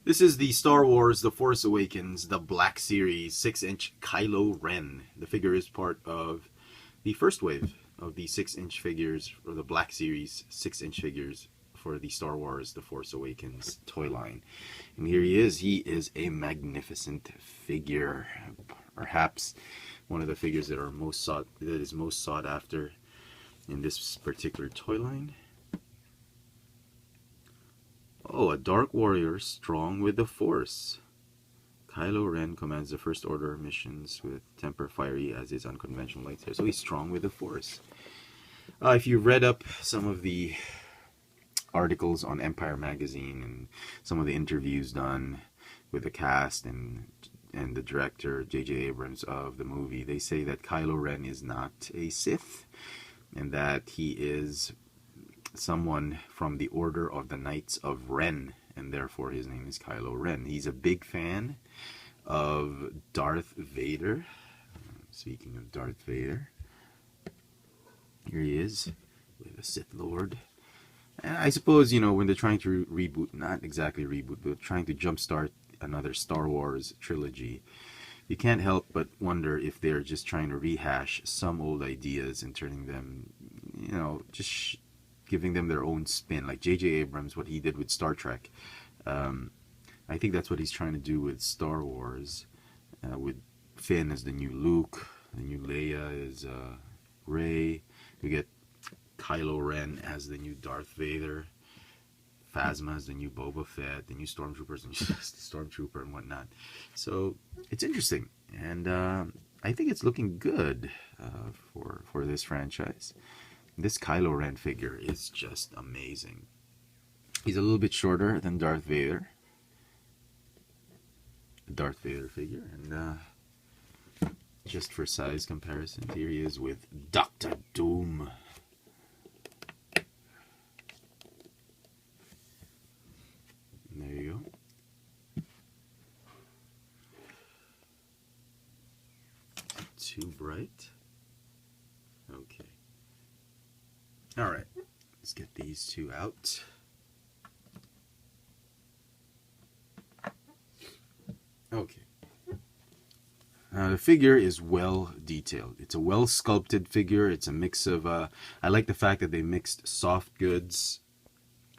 This is the Star Wars The Force Awakens, the Black Series 6-inch Kylo Ren. The figure is part of the first wave of the 6-inch figures, or the Black Series 6-inch figures for the Star Wars The Force Awakens toy line. And here he is. He is a magnificent figure. Perhaps one of the figures that is most sought after in this particular toy line. Oh, a Dark Warrior strong with the Force. Kylo Ren commands the First Order missions with temper fiery as his unconventional lightsaber. So he's strong with the Force. If you read up some of the articles on Empire Magazine and some of the interviews done with the cast and the director, J.J. Abrams, of the movie, they say that Kylo Ren is not a Sith and that he is someone from the Order of the Knights of Ren, and therefore his name is Kylo Ren. He's a big fan of Darth Vader. Speaking of Darth Vader, here he is with a Sith Lord. And I suppose, you know, when they're trying to reboot, not exactly reboot, but trying to jumpstart another Star Wars trilogy, you can't help but wonder if they're just trying to rehash some old ideas and turning them, you know, just giving them their own spin, like J.J. Abrams, what he did with Star Trek. I think that's what he's trying to do with Star Wars, with Finn as the new Luke, the new Leia as Rey. We get Kylo Ren as the new Darth Vader, Phasma as the new Boba Fett, the new Stormtroopers and Stormtrooper and whatnot. So it's interesting, and I think it's looking good for this franchise. This Kylo Ren figure is just amazing. He's a little bit shorter than Darth Vader. The Darth Vader figure. And just for size comparison, here he is with Dr. Doom. And there you go. Too bright. Okay. Alright, let's get these two out. Okay. Now the figure is well detailed. It's a well sculpted figure. It's a mix of, I like the fact that they mixed soft goods,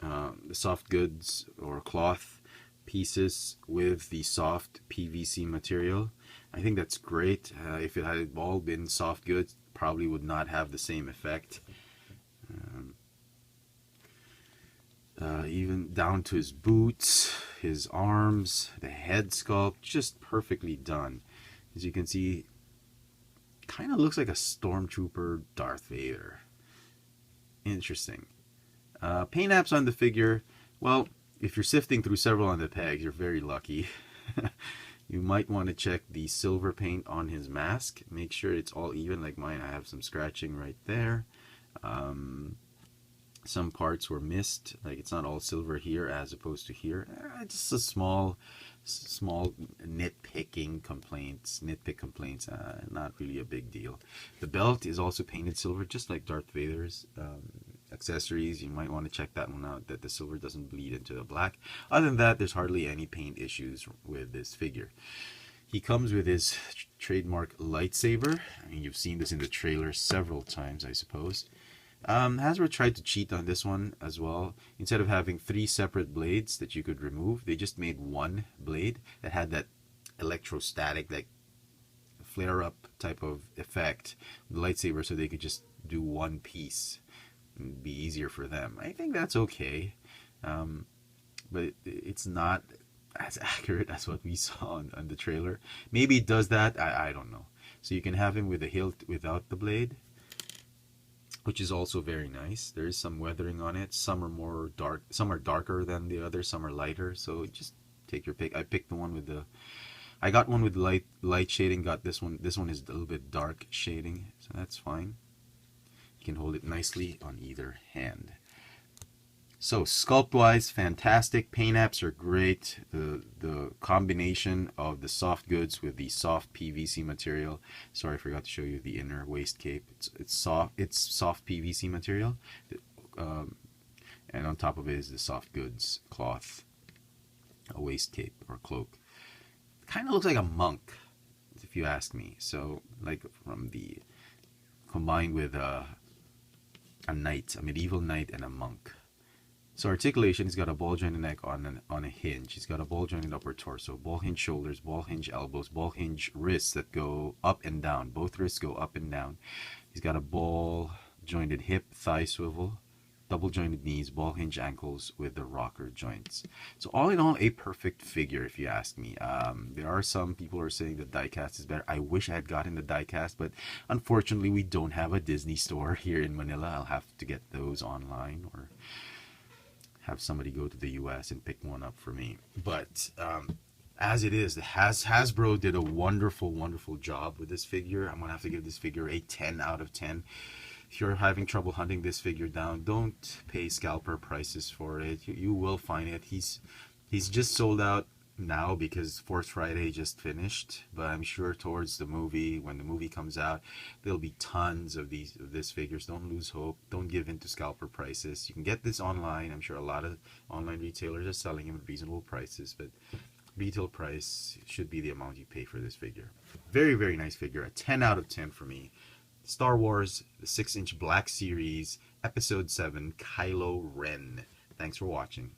the soft goods or cloth pieces with the soft PVC material. I think that's great. If it had all been soft goods, probably would not have the same effect. Even down to his boots, his arms, the head sculpt, just perfectly done. As you can see, kind of looks like a Stormtrooper Darth Vader. Interesting. Paint apps on the figure. Well, if you're sifting through several on the pegs, you're very lucky. You might want to check the silver paint on his mask. Make sure it's all even, like mine. I have some scratching right there. Some parts were missed, like it's not all silver here as opposed to here. Just a small nitpick complaints, not really a big deal. The belt is also painted silver, just like Darth Vader's. Accessories, you might want to check that one out, that the silver doesn't bleed into the black. Other than that, there's hardly any paint issues with this figure. He comes with his trademark lightsaber. I mean, you've seen this in the trailer several times, I suppose. Hasbro tried to cheat on this one as well. Instead of having 3 separate blades that you could remove, they just made one blade that had that electrostatic, like flare-up type of effect with the lightsaber, so they could just do one piece and be easier for them. I think that's okay, but it's not as accurate as what we saw on the trailer. Maybe it does that, I don't know. So you can have him with the hilt without the blade, which is also very nice. There is some weathering on it. Some are more dark, some are darker than the others, some are lighter. So just take your pick. I picked the one with the, I got one with light shading. Got this one. This one is a little bit dark shading, so that's fine. You can hold it nicely on either hand. So sculpt-wise, fantastic. Paint apps are great. The combination of the soft goods with the soft PVC material. Sorry, I forgot to show you the inner waist cape. It's soft. It's soft PVC material, and on top of it is the soft goods cloth. a waist cape or cloak. Kind of looks like a monk, if you ask me. So, like from the combined with a knight, a medieval knight, and a monk. So articulation, he's got a ball jointed neck on a hinge. He's got a ball jointed upper torso, ball hinge shoulders, ball hinge elbows, ball hinge wrists that go up and down. Both wrists go up and down. He's got a ball jointed hip, thigh swivel, double jointed knees, ball hinge ankles with the rocker joints. So all in all, a perfect figure, if you ask me. There are some people who are saying that diecast is better. I wish I had gotten the diecast, but unfortunately we don't have a Disney store here in Manila. I'll have to get those online or have somebody go to the US and pick one up for me. But as it is, Hasbro did a wonderful, wonderful job with this figure. I'm gonna have to give this figure a 10 out of 10. If you're having trouble hunting this figure down, don't pay scalper prices for it. You will find it. He's just sold out now because Force Friday just finished, but I'm sure towards the movie, when the movie comes out, there'll be tons of this figures. Don't lose hope. Don't give in to scalper prices. You can get this online. I'm sure a lot of online retailers are selling them at reasonable prices, but retail price should be the amount you pay for this figure. Very, very nice figure. A 10 out of 10 for me. Star Wars, the 6-inch Black Series, Episode 7, Kylo Ren. Thanks for watching.